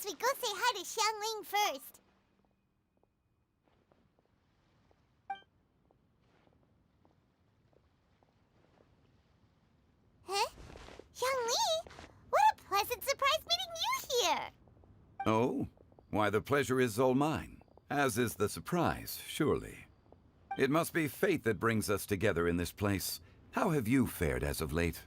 we go say hi to Xiangling first. Huh? Xiangling? What a pleasant surprise meeting you here! Oh? Why, the pleasure is all mine, as is the surprise, surely. It must be fate that brings us together in this place. How have you fared as of late?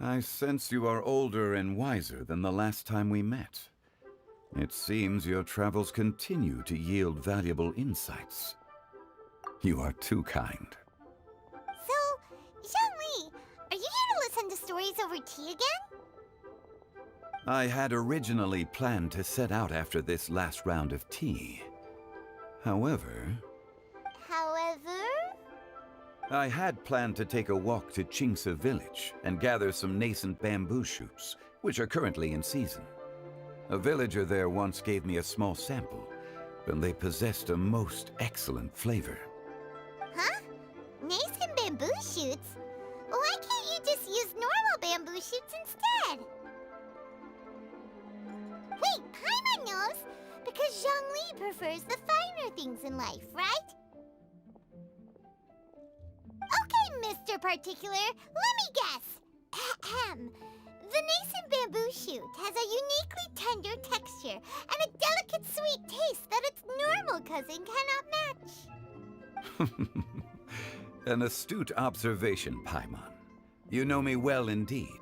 I sense you are older and wiser than the last time we met. It seems your travels continue to yield valuable insights. You are too kind. So, Xiangling, are you here to listen to stories over tea again? I had originally planned to set out after this last round of tea. However, I had planned to take a walk to Qingce village and gather some nascent bamboo shoots, which are currently in season. A villager there once gave me a small sample, and they possessed a most excellent flavor. Huh? Nascent bamboo shoots? Why can't you just use normal bamboo shoots instead? Wait, Paimon knows! Because Zhongli prefers the finer things in life, right? Okay, Mr. Particular, let me guess. Ahem. The nascent bamboo shoot has a uniquely tender texture and a delicate sweet taste that its normal cousin cannot match. An astute observation, Paimon. You know me well indeed.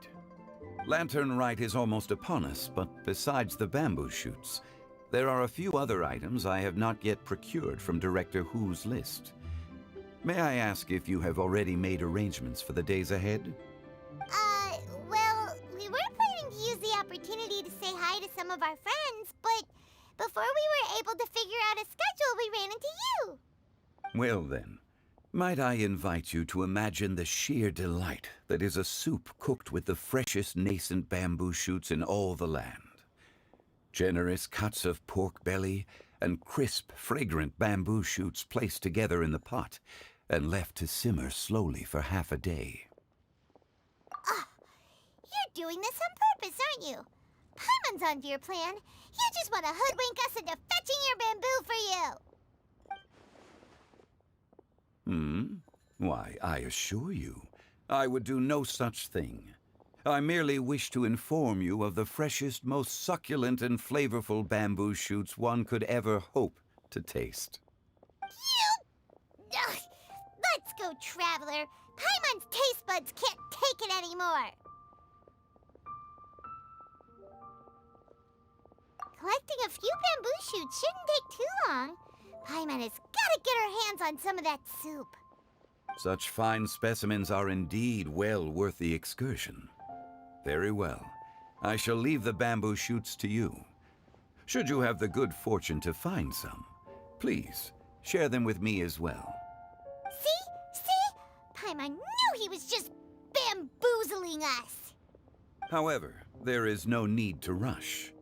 Lantern Rite is almost upon us, but besides the bamboo shoots, there are a few other items I have not yet procured from Director Hu's list. May I ask if you have already made arrangements for the days ahead? Well, we were planning to use the opportunity to say hi to some of our friends, but before we were able to figure out a schedule, we ran into you. Well then, might I invite you to imagine the sheer delight that is a soup cooked with the freshest nascent bamboo shoots in all the land. Generous cuts of pork belly and crisp, fragrant bamboo shoots placed together in the pot and left to simmer slowly for half a day. You're doing this on purpose, aren't you? Paimon's onto your plan. You just want to hoodwink us into fetching your bamboo for you. Why, I assure you, I would do no such thing. I merely wish to inform you of the freshest, most succulent and flavorful bamboo shoots one could ever hope to taste. Ugh. Let's go, Traveler. Paimon's taste buds can't take it anymore. Collecting a few bamboo shoots shouldn't take too long. Paimon has got to get her hands on some of that soup. Such fine specimens are indeed well worth the excursion. Very well. I shall leave the bamboo shoots to you. Should you have the good fortune to find some, please share them with me as well. See? Paimon knew he was just bamboozling us. However, there is no need to rush.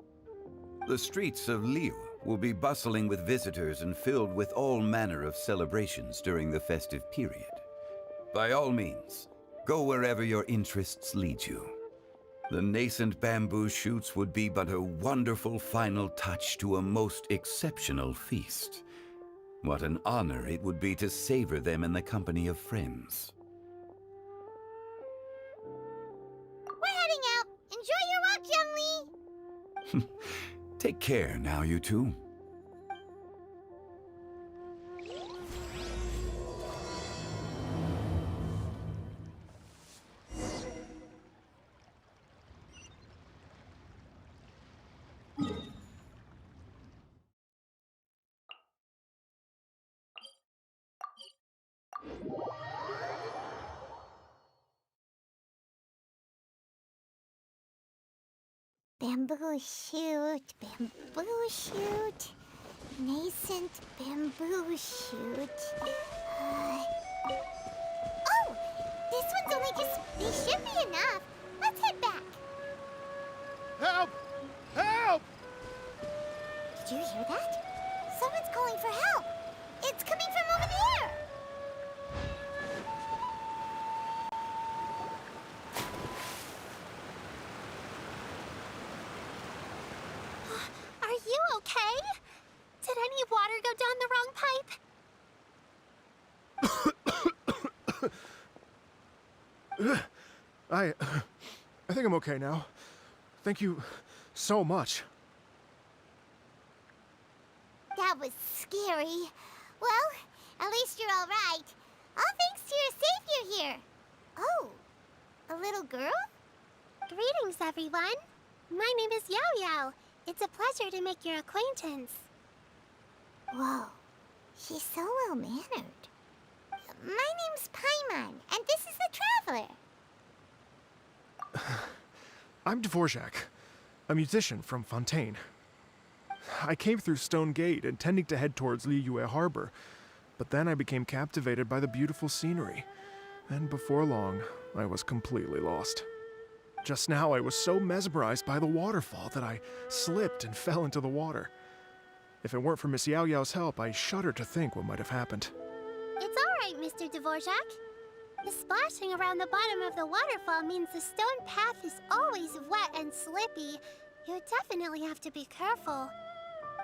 The streets of Liu will be bustling with visitors and filled with all manner of celebrations during the festive period. By all means, go wherever your interests lead you. The nascent bamboo shoots would be but a wonderful final touch to a most exceptional feast. What an honor it would be to savor them in the company of friends. We're heading out. Enjoy your walk, Youngly. Take care now, you two. Bamboo shoot, bamboo shoot. Nascent bamboo shoot. Oh! This one's only just... These should be enough. Let's head back. Help! Help! Did you hear that? Someone's calling for help. It's coming from over there. Are you okay? Did any water go down the wrong pipe? I think I'm okay now. Thank you so much. That was scary. Well, at least you're all right. All thanks to your savior here. Oh, a little girl? Greetings, everyone. My name is Yaoyao. It's a pleasure to make your acquaintance. Whoa, she's so well-mannered. My name's Paimon, and this is the Traveler. I'm Dvorak, a musician from Fontaine. I came through Stone Gate intending to head towards Liyue Harbor, but then I became captivated by the beautiful scenery, and before long, I was completely lost. Just now, I was so mesmerized by the waterfall that I slipped and fell into the water. If it weren't for Miss Yaoyao's help, I shudder to think what might have happened. It's all right, Mr. Dvorak. The splashing around the bottom of the waterfall means the stone path is always wet and slippy. You definitely have to be careful.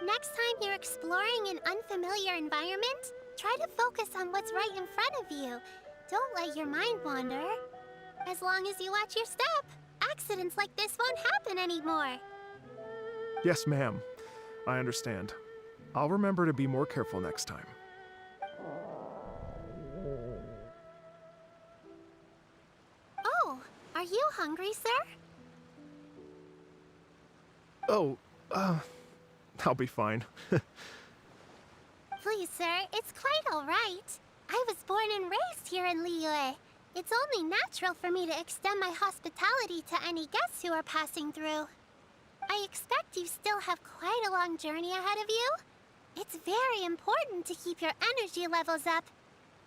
Next time you're exploring an unfamiliar environment, try to focus on what's right in front of you. Don't let your mind wander. As long as you watch your step, accidents like this won't happen anymore. Yes, ma'am. I understand. I'll remember to be more careful next time. Oh, are you hungry, sir? Oh, I'll be fine. Please, sir, it's quite all right. I was born and raised here in Liyue. It's only natural for me to extend my hospitality to any guests who are passing through. I expect you still have quite a long journey ahead of you. It's very important to keep your energy levels up.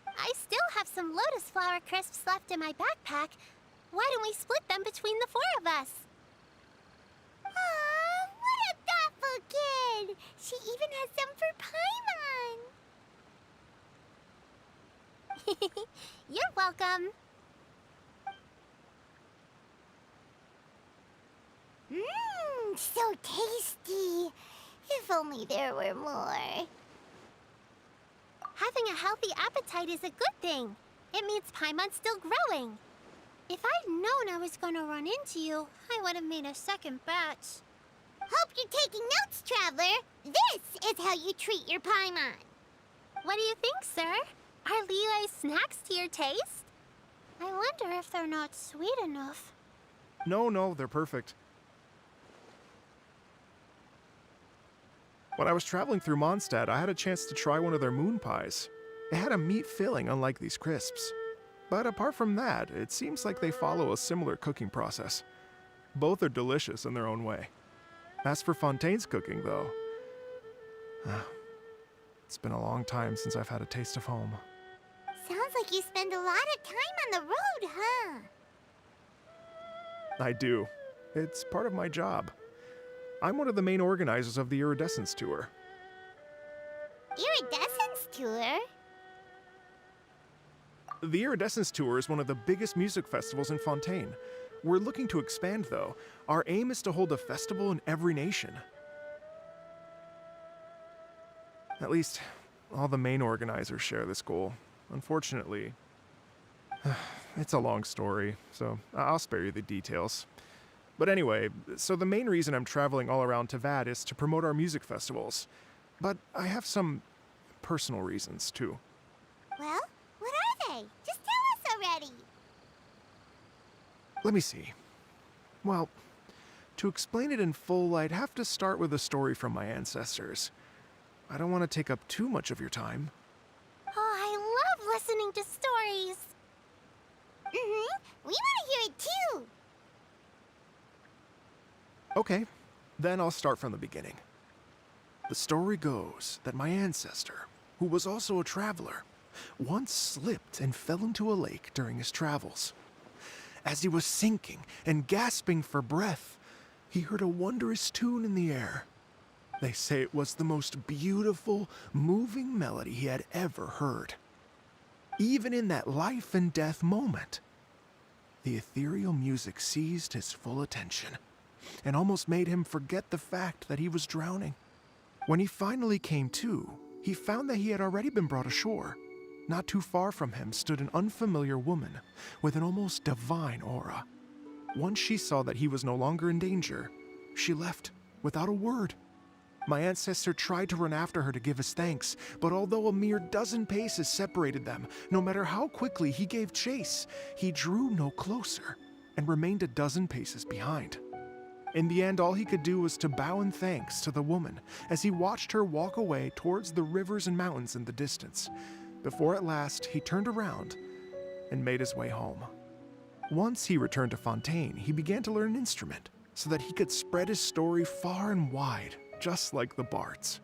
I still have some lotus flower crisps left in my backpack. Why don't we split them between the four of us? Aw, what a thoughtful kid! She even has some for Paimon! You're welcome. Mmm, so tasty. If only there were more. Having a healthy appetite is a good thing. It means Paimon's still growing. If I'd known I was gonna run into you, I would have made a second batch. Hope you're taking notes, Traveler. This is how you treat your Paimon. What do you think, sir? Are Liyue snacks to your taste? I wonder if they're not sweet enough. No, they're perfect. When I was traveling through Mondstadt, I had a chance to try one of their moon pies. It had a meat filling, unlike these crisps. But apart from that, it seems like they follow a similar cooking process. Both are delicious in their own way. As for Fontaine's cooking, though, it's been a long time since I've had a taste of home. Sounds like you spend a lot of time on the road, huh? I do. It's part of my job. I'm one of the main organizers of the Iridescence Tour. Iridescence Tour? The Iridescence Tour is one of the biggest music festivals in Fontaine. We're looking to expand, though. Our aim is to hold a festival in every nation. At least, all the main organizers share this goal. Unfortunately, it's a long story, so I'll spare you the details. But anyway, so the main reason I'm traveling all around Tavad is to promote our music festivals. But I have some personal reasons, too. Well, what are they? Just tell us already. Let me see. Well, to explain it in full, I'd have to start with a story from my ancestors. I don't want to take up too much of your time. Oh, I love listening to stories. We want to hear it too. Okay, then I'll start from the beginning. The story goes that my ancestor, who was also a traveler, once slipped and fell into a lake during his travels. As he was sinking and gasping for breath, he heard a wondrous tune in the air. They say it was the most beautiful, moving melody he had ever heard. Even in that life and death moment, the ethereal music seized his full attention and almost made him forget the fact that he was drowning. When he finally came to, he found that he had already been brought ashore. Not too far from him stood an unfamiliar woman with an almost divine aura. Once she saw that he was no longer in danger, she left without a word. My ancestor tried to run after her to give his thanks, but although a mere dozen paces separated them, no matter how quickly he gave chase, he drew no closer and remained a dozen paces behind. In the end, all he could do was to bow in thanks to the woman as he watched her walk away towards the rivers and mountains in the distance, before at last he turned around and made his way home. Once he returned to Fontaine, he began to learn an instrument so that he could spread his story far and wide, just like the bards.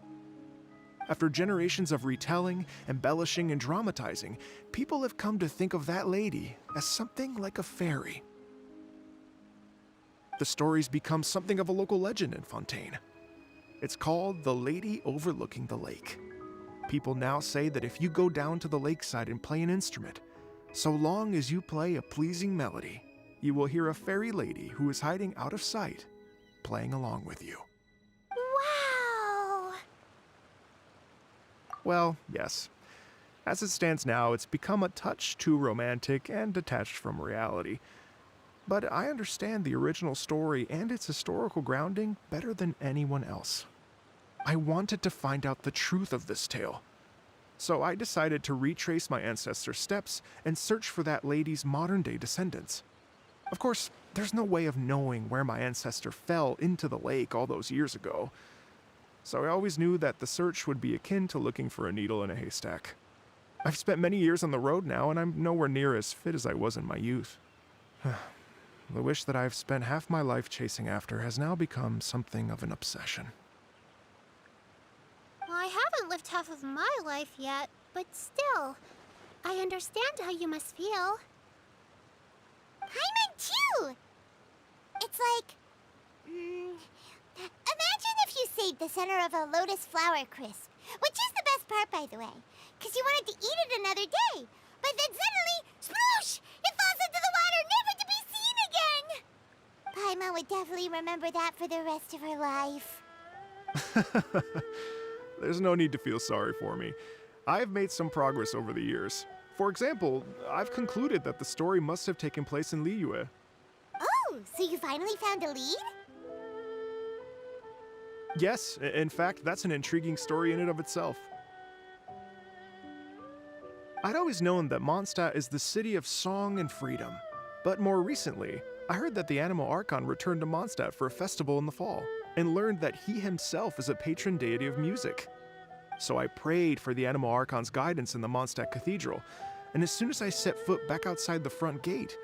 After generations of retelling, embellishing, and dramatizing, people have come to think of that lady as something like a fairy. The story's become something of a local legend in Fontaine. It's called the Lady Overlooking the Lake. People now say that if you go down to the lakeside and play an instrument, so long as you play a pleasing melody, you will hear a fairy lady who is hiding out of sight, playing along with you. Wow! Well, yes. As it stands now, it's become a touch too romantic and detached from reality. But I understand the original story and its historical grounding better than anyone else. I wanted to find out the truth of this tale. So I decided to retrace my ancestors' steps and search for that lady's modern-day descendants. Of course, there's no way of knowing where my ancestor fell into the lake all those years ago. So I always knew that the search would be akin to looking for a needle in a haystack. I've spent many years on the road now, and I'm nowhere near as fit as I was in my youth. The wish that I've spent half my life chasing after has now become something of an obsession. Well, I haven't lived half of my life yet, but still, I understand how you must feel. Paimon too! It's like... imagine if you saved the center of a lotus flower crisp, which is the best part, by the way, because you wanted to eat it another day. But then suddenly, sploosh! It falls into the water, never to be seen again! Paimon would definitely remember that for the rest of her life. There's no need to feel sorry for me. I've made some progress over the years. For example, I've concluded that the story must have taken place in Liyue. Oh, so you finally found a lead? Yes, in fact, that's an intriguing story in and of itself. I'd always known that Mondstadt is the city of song and freedom, but more recently, I heard that the Animal Archon returned to Mondstadt for a festival in the fall, and learned that he himself is a patron deity of music. So I prayed for the Animal Archon's guidance in the Mondstadt Cathedral, and as soon as I set foot back outside the front gate,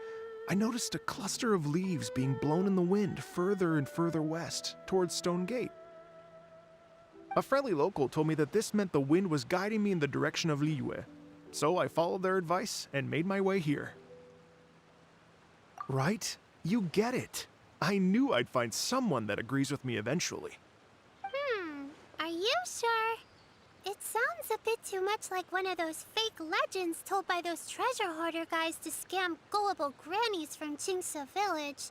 I noticed a cluster of leaves being blown in the wind further and further west, towards Stone Gate. A friendly local told me that this meant the wind was guiding me in the direction of Liyue, so I followed their advice and made my way here. Right? You get it. I knew I'd find someone that agrees with me eventually. Are you sure? It sounds a bit too much like one of those fake legends told by those treasure hoarder guys to scam gullible grannies from Jingsa Village.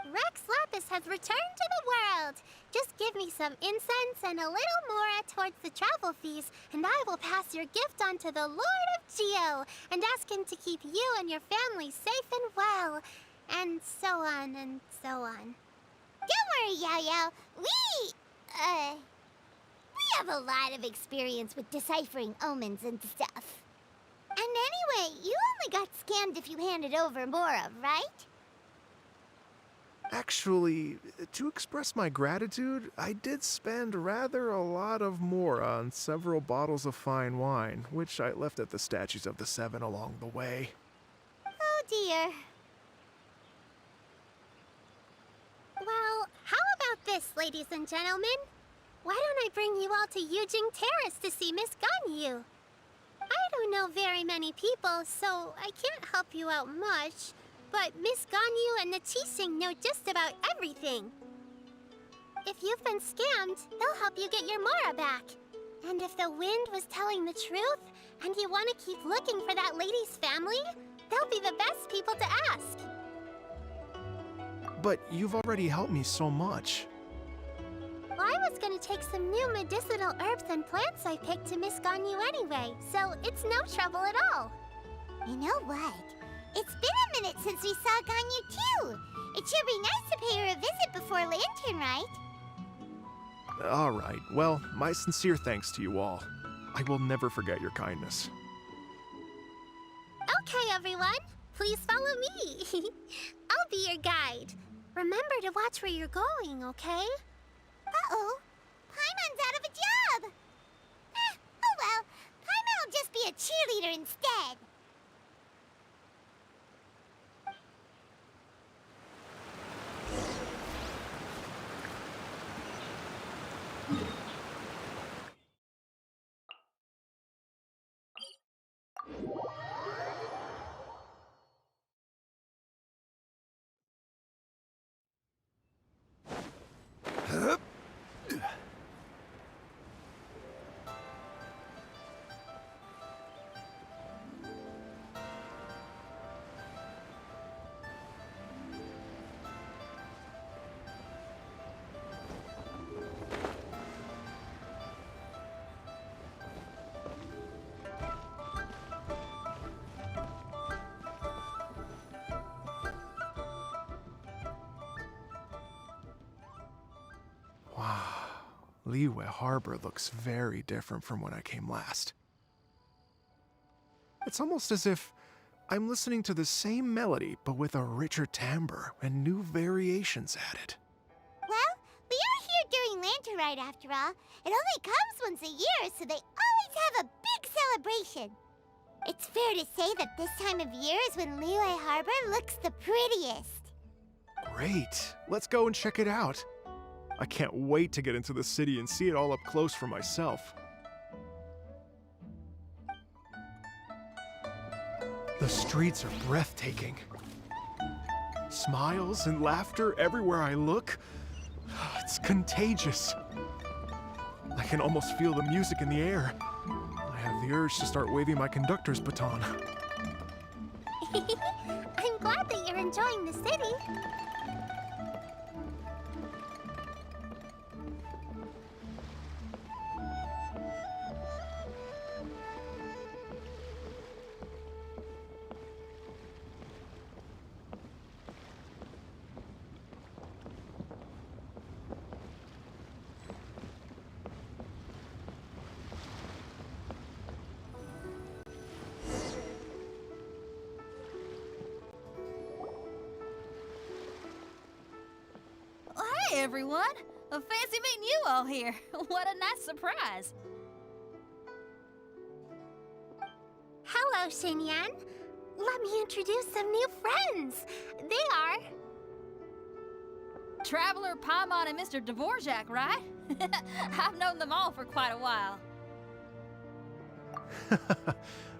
Rex Lapis has returned to the world. Just give me some incense and a little more towards the travel fees, and I will pass your gift on to the Lord of Geo and ask him to keep you and your family safe and well. And so on and so on. Don't worry, Yaoyao. We have a lot of experience with deciphering omens and stuff. And anyway, you only got scammed if you handed over Mora, right? Actually, to express my gratitude, I did spend rather a lot of Mora on several bottles of fine wine, which I left at the statues of the Seven along the way. Oh dear. Well, how this, ladies and gentlemen? Why don't I bring you all to Yujing Terrace to see Miss Ganyu? I don't know very many people, so I can't help you out much. But Miss Ganyu and the Qixing know just about everything. If you've been scammed, they'll help you get your Mara back. And if the wind was telling the truth, and you want to keep looking for that lady's family, they'll be the best people to ask. But you've already helped me so much. Well, I was gonna take some new medicinal herbs and plants I picked to Miss Ganyu anyway, so it's no trouble at all. You know what? It's been a minute since we saw Ganyu too. It should be nice to pay her a visit before Lantern Rite. All right, well, my sincere thanks to you all. I will never forget your kindness. Okay, everyone, please follow me. I'll be your guide. Remember to watch where you're going, okay? Uh-oh. Paimon's out of a job. Oh well. Paimon will just be a cheerleader instead. Wow, Liyue Harbor looks very different from when I came last. It's almost as if I'm listening to the same melody, but with a richer timbre and new variations added. Well, we are here during Lantern Rite after all. It only comes once a year, so they always have a big celebration. It's fair to say that this time of year is when Liyue Harbor looks the prettiest. Great, let's go and check it out. I can't wait to get into the city and see it all up close for myself. The streets are breathtaking. Smiles and laughter everywhere I look. It's contagious. I can almost feel the music in the air. I have the urge to start waving my conductor's baton. I'm glad that you're enjoying the city. Hey everyone! Fancy meeting you all here. What a nice surprise. Hello, Xinyan. Let me introduce some new friends. They are... Traveler, Paimon, and Mr. Dvorak, right? I've known them all for quite a while.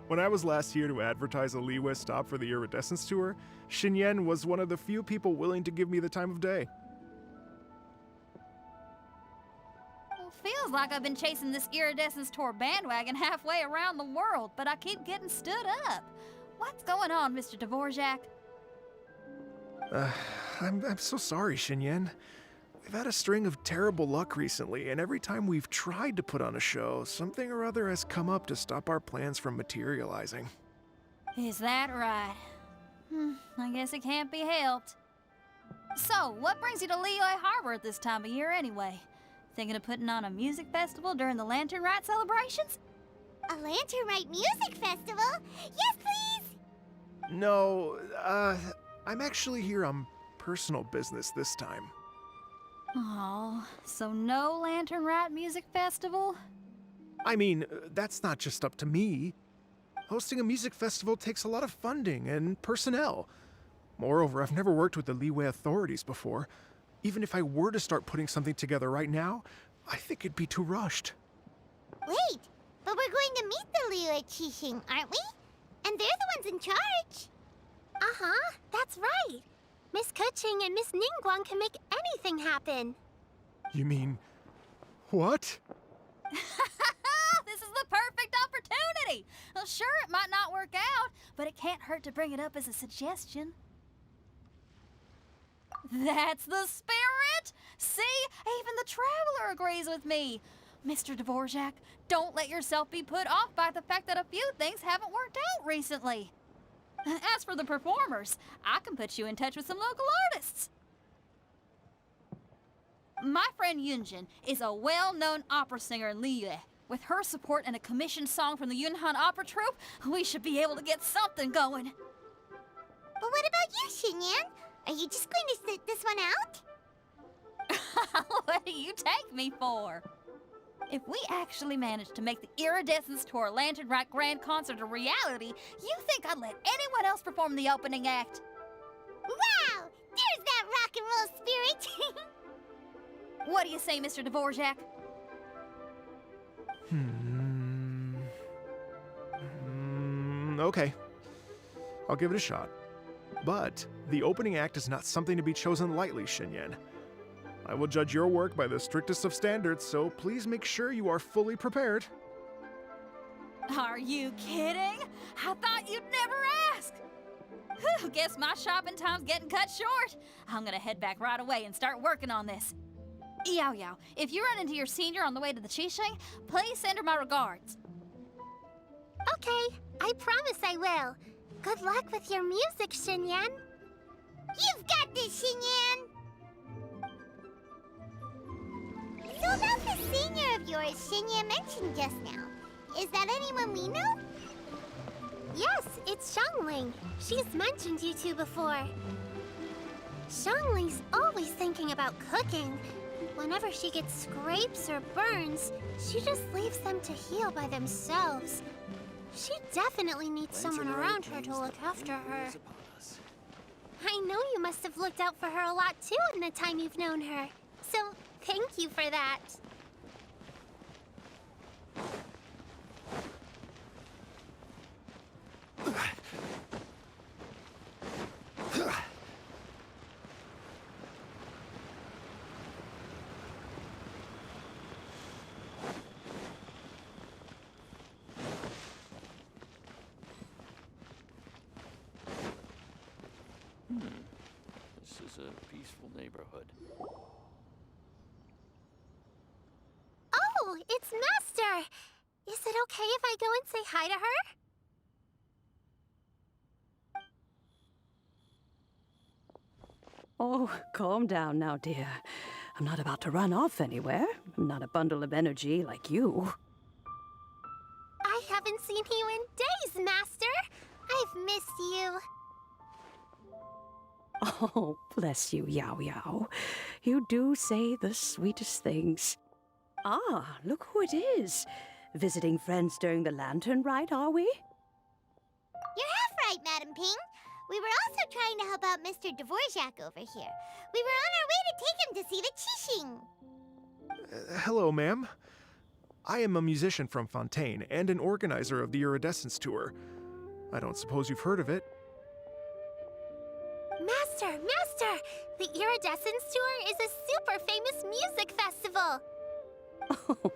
When I was last here to advertise a Liyue stop for the Iridescence Tour, Xinyan was one of the few people willing to give me the time of day. Well, feels like I've been chasing this Iridescence Tour bandwagon halfway around the world, but I keep getting stood up. What's going on, Mr. Dvorak? I'm so sorry, Xinyan. We've had a string of terrible luck recently, and every time we've tried to put on a show, something or other has come up to stop our plans from materializing. Is that right? I guess it can't be helped. So, what brings you to Liyue Harbor at this time of year anyway? Thinking of putting on a music festival during the Lantern Rite celebrations? A Lantern Rite music festival? Yes, please! No, I'm actually here on personal business this time. Oh, so no Lantern Rite music festival? I mean, that's not just up to me. Hosting a music festival takes a lot of funding and personnel. Moreover, I've never worked with the Liyue authorities before. Even if I were to start putting something together right now, I think it'd be too rushed. Wait, but we're going to meet the Liyue Qixing, aren't we? And they're the ones in charge. Uh-huh, that's right. Miss Kuching and Miss Ningguang can make anything happen. You mean... what? This is the perfect opportunity! Well, sure, it might not work out, but it can't hurt to bring it up as a suggestion. That's the spirit! See? Even the Traveler agrees with me. Mr. Dvorak, don't let yourself be put off by the fact that a few things haven't worked out recently. As for the performers, I can put you in touch with some local artists. My friend Yunjin is a well-known opera singer in Liyue. With her support and a commissioned song from the Yunhan Opera Troupe, we should be able to get something going. But what about you, Xinyan? Are you just going to sit this one out? What do you take me for? If we actually manage to make the Iridescence Tour Lantern Rite Grand Concert a reality, you think I'd let anyone else perform the opening act? Wow! There's that rock and roll spirit! What do you say, Mr. Dvorak? Okay. I'll give it a shot. But the opening act is not something to be chosen lightly, Xinyan. I will judge your work by the strictest of standards, so please make sure you are fully prepared. Are you kidding? I thought you'd never ask. Whew, guess my shopping time's getting cut short. I'm gonna head back right away and start working on this. Yaoyao, if you run into your senior on the way to the Qixing, please send her my regards. Okay, I promise I will. Good luck with your music, Xinyan. You've got this, Xinyan! So about the senior of yours Xinyan mentioned just now, is that anyone we know? Yes, it's Xiangling. She's mentioned you two before. Xiangling's always thinking about cooking. Whenever she gets scrapes or burns, she just leaves them to heal by themselves. She definitely needs someone around her to look after her. I know you must have looked out for her a lot too in the time you've known her. So, thank you for that. This is a peaceful neighborhood. Oh, it's Master! Is it okay if I go and say hi to her? Oh, calm down now, dear. I'm not about to run off anywhere. I'm not a bundle of energy like you. I haven't seen you in days, Master! I've missed you. Oh, bless you, Yaoyao. You do say the sweetest things. Ah, look who it is. Visiting friends during the Lantern Rite, are we? You're half right, Madam Ping. We were also trying to help out Mr. Dvorak over here. We were on our way to take him to see the Qixing. Hello, ma'am. I am a musician from Fontaine and an organizer of the Iridescence Tour. I don't suppose you've heard of it. Master! The Iridescence Tour is a super famous music festival! Oh,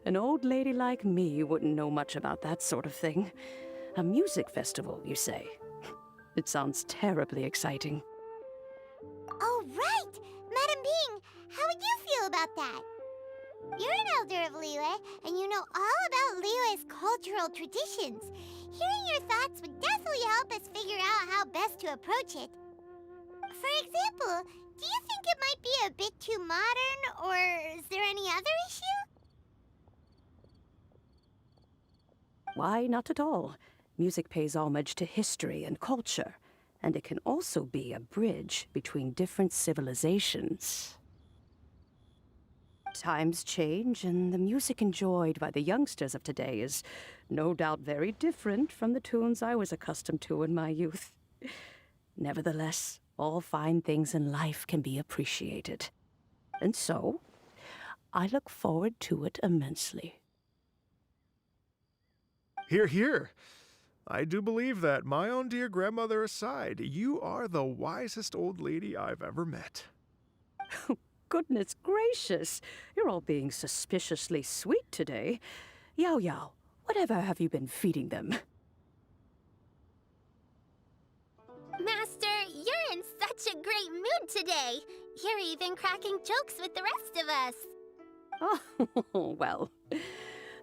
an old lady like me wouldn't know much about that sort of thing. A music festival, you say? It sounds terribly exciting. Oh, right! Madam Ping, how would you feel about that? You're an elder of Liyue, and you know all about Liyue's cultural traditions. Hearing your thoughts would definitely help us figure out how best to approach it. For example, do you think it might be a bit too modern, or is there any other issue? Why, not at all. Music pays homage to history and culture, and it can also be a bridge between different civilizations. Times change, and the music enjoyed by the youngsters of today is no doubt very different from the tunes I was accustomed to in my youth. Nevertheless, all fine things in life can be appreciated. And so, I look forward to it immensely. Hear, hear. I do believe that, my own dear grandmother aside, you are the wisest old lady I've ever met. Goodness gracious, you're all being suspiciously sweet today. Yaoyao, whatever have you been feeding them? Master, you're in such a great mood today. You're even cracking jokes with the rest of us. Oh, well,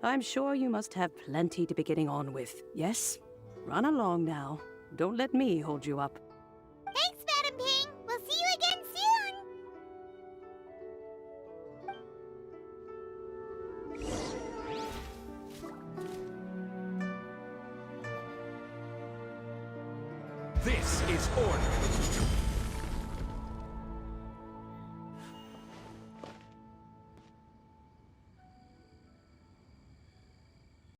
I'm sure you must have plenty to be getting on with. Yes? Run along now. Don't let me hold you up. Thanks, Madam Ping. We'll see you again soon. This is order.